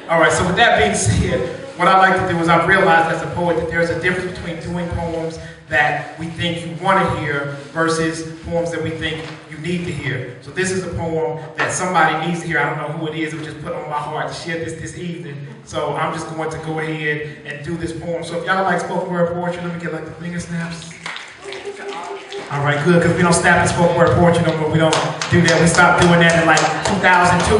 All right, so with that being said, what I like to do is I've realized as a poet that there's a difference between doing poems that we think you want to hear versus poems that we think you need to hear. So this is a poem that somebody needs to hear. I don't know who it is. It was just put on my heart to share this evening. So I'm just going to go ahead and do this poem. So if y'all like spoken word poetry, let me get like the finger snaps. All right, good, because we don't snap the spoken word poetry no more. We don't do that. We stopped doing that in like 2002.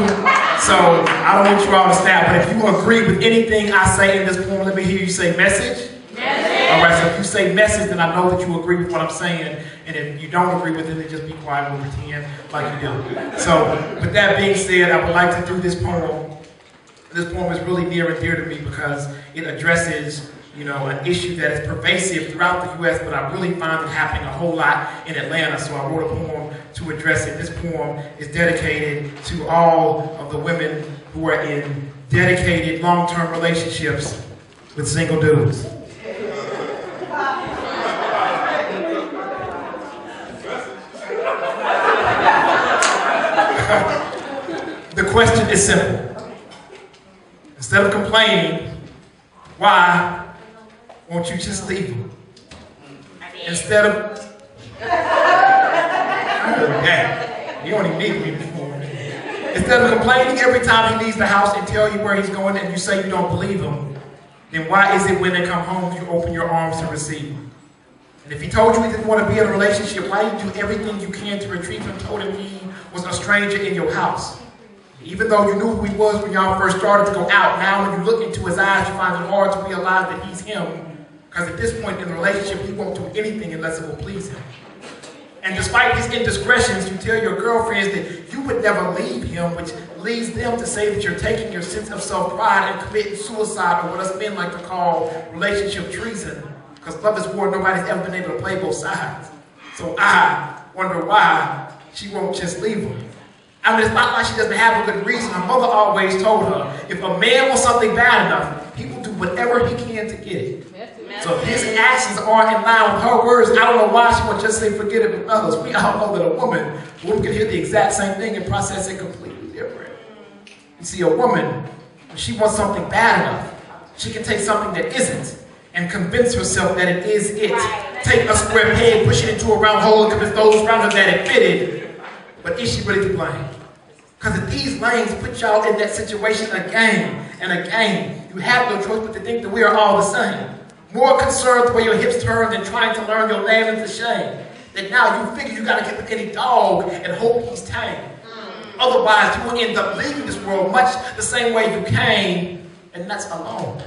So I don't want you all to snap, but if you agree with anything I say in this poem, let me hear you say message. Message. All right, so if you say message, then I know that you agree with what I'm saying. And if you don't agree with it, then just be quiet and we'll pretend like you do. So with that being said, I would like to do this poem. This poem is really near and dear to me because it addresses, you know, an issue that is pervasive throughout the U.S., but I really find it happening a whole lot in Atlanta, so I wrote a poem to address it. This poem is dedicated to all of the women who are in dedicated long-term relationships with single dudes. The question is simple. Instead of complaining, why won't you just leave him? Instead of... Hey, you don't even need me before. Instead of complaining every time he leaves the house and tell you where he's going and you say you don't believe him, then why is it when they come home you open your arms to receive him? And if he told you he didn't want to be in a relationship, why did you do everything you can to retrieve him, told him he was a stranger in your house? Even though you knew who he was when y'all first started to go out, now when you look into his eyes, you find it hard to realize that he's him. Because at this point in the relationship, he won't do anything unless it will please him. And despite his indiscretions, you tell your girlfriends that you would never leave him, which leads them to say that you're taking your sense of self-pride and committing suicide, or what us men like to call relationship treason. Because love is war, nobody's ever been able to play both sides. So I wonder why she won't just leave him. I mean, it's not like she doesn't have a good reason. Her mother always told her, if a man wants something bad enough, he will do whatever he can to get it. So if his actions aren't in line with her words, I don't know why she won't just say forget it with others. We all know that a woman can hear the exact same thing and process it completely different. You see, a woman, when she wants something bad enough, she can take something that isn't and convince herself that it is it. Take a square peg, push it into a round hole, and convince those around her that it fitted. But is she really to blame? Because if these lanes put y'all in that situation again and again, you have no choice but to think that we are all the same. More concerned the way your hips turn than trying to learn your name is a shame. That now you figure you got to get with any dog and hope he's tame. Otherwise, you will end up leaving this world much the same way you came, and that's alone.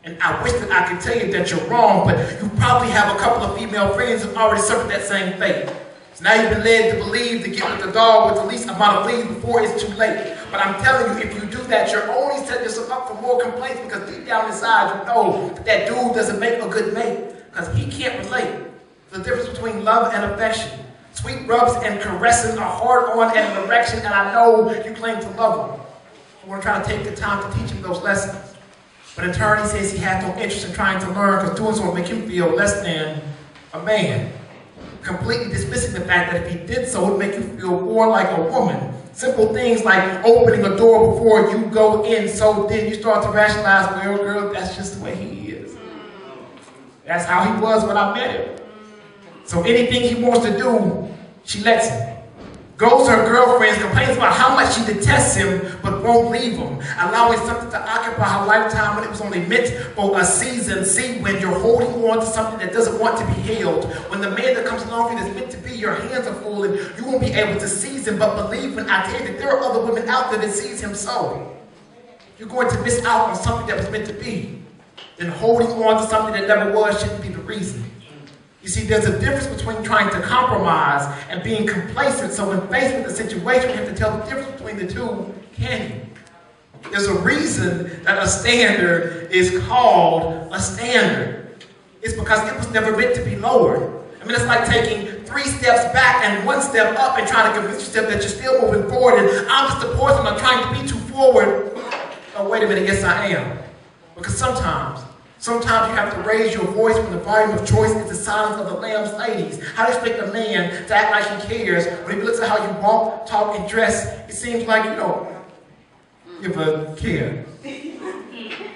And I wish that I could tell you that you're wrong, but you probably have a couple of female friends who've already suffered that same fate. So now you've been led to believe to get with the dog with the least amount of leads before it's too late. But I'm telling you, if you do that, you're only setting yourself up for more complaints because deep down inside you know that dude doesn't make a good mate because he can't relate to the difference between love and affection. Sweet rubs and caressing are hard on and an erection, and I know you claim to love him. You want to try to take the time to teach him those lessons. But in turn, he says he has no interest in trying to learn because doing so will make him feel less than a man. Completely dismissing the fact that if he did so, it would make you feel more like a woman. Simple things like opening a door before you go in. So then you start to rationalize, well, girl, that's just the way he is. That's how he was when I met him. So anything he wants to do, she lets him. Goes to her girlfriends, complains about how much she detests him, but won't leave him. Allowing something to occupy her lifetime when it was only meant for a season. See, when you're holding on to something that doesn't want to be held, when the man that comes along for you that's meant to be, your hands are full and you won't be able to seize him. But believe when I tell you that there are other women out there that sees him so. You're going to miss out on something that was meant to be. Then holding on to something that never was shouldn't be the reason. You see, there's a difference between trying to compromise and being complacent. So when faced with a situation, you have to tell the difference between the two, can you? There's a reason that a standard is called a standard. It's because it was never meant to be lowered. I mean, it's like taking 3 steps back and 1 step up and trying to convince yourself that you're still moving forward. And I'm just the person I'm trying to be too forward. Oh, wait a minute, yes I am. Because sometimes you have to raise your voice when the volume of choice is the silence of the lamb's ladies. How do you expect a man to act like he cares when he looks at how you walk, talk, and dress? It seems like you don't give a care.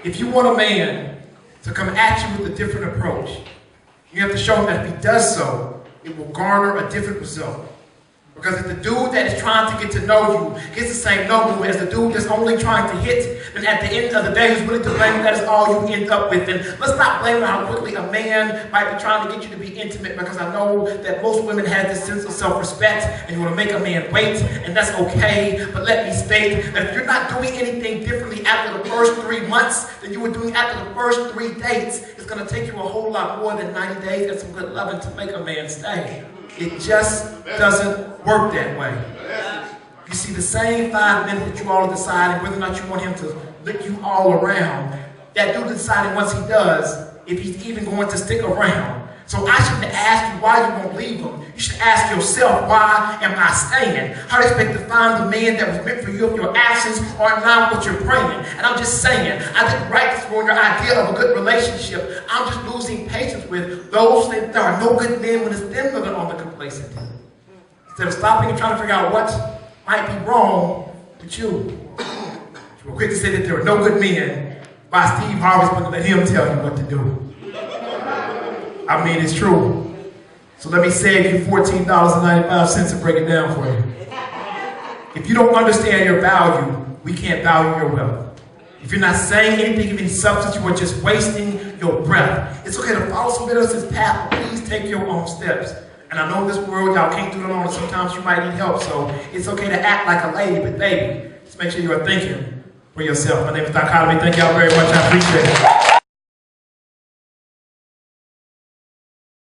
If you want a man to come at you with a different approach, you have to show him that if he does so, it will garner a different result. Because if the dude that is trying to get to know you gets the same number as the dude that's only trying to hit, then at the end of the day, who's willing to blame that is all you end up with. And let's not blame how quickly a man might be trying to get you to be intimate, because I know that most women have this sense of self-respect and you want to make a man wait, and that's okay. But let me state that if you're not doing anything differently after the first 3 months than you were doing after the first 3 dates, it's going to take you a whole lot more than 90 days and some good loving to make a man stay. It just doesn't work that way. You see, the same 5 minutes that you all are deciding whether or not you want him to lick you all around, that dude deciding once he does if he's even going to stick around. So I shouldn't ask you why you won't leave him. You should ask yourself, why am I staying? How do you expect to find the man that was meant for you if your actions are in line with what you're praying? And I'm just saying, I didn't write this for your idea of a good relationship. I'm just losing patience with those who think there are no good men when it's them that are on the complacent. Instead of stopping and trying to figure out what might be wrong with you. You were quick to say that there are no good men, by Steve Harvey's going to let him tell you what to do. I mean, it's true. So let me save you $14.95 and break it down for you. If you don't understand your value, we can't value your wealth. If you're not saying anything of any substance, you are just wasting your breath. It's okay to follow somebody else's path, but please take your own steps. And I know in this world, y'all can't do it alone, and sometimes you might need help, so it's okay to act like a lady, but baby, just make sure you are thinking for yourself. My name is Dichotomy. Thank y'all very much. I appreciate it.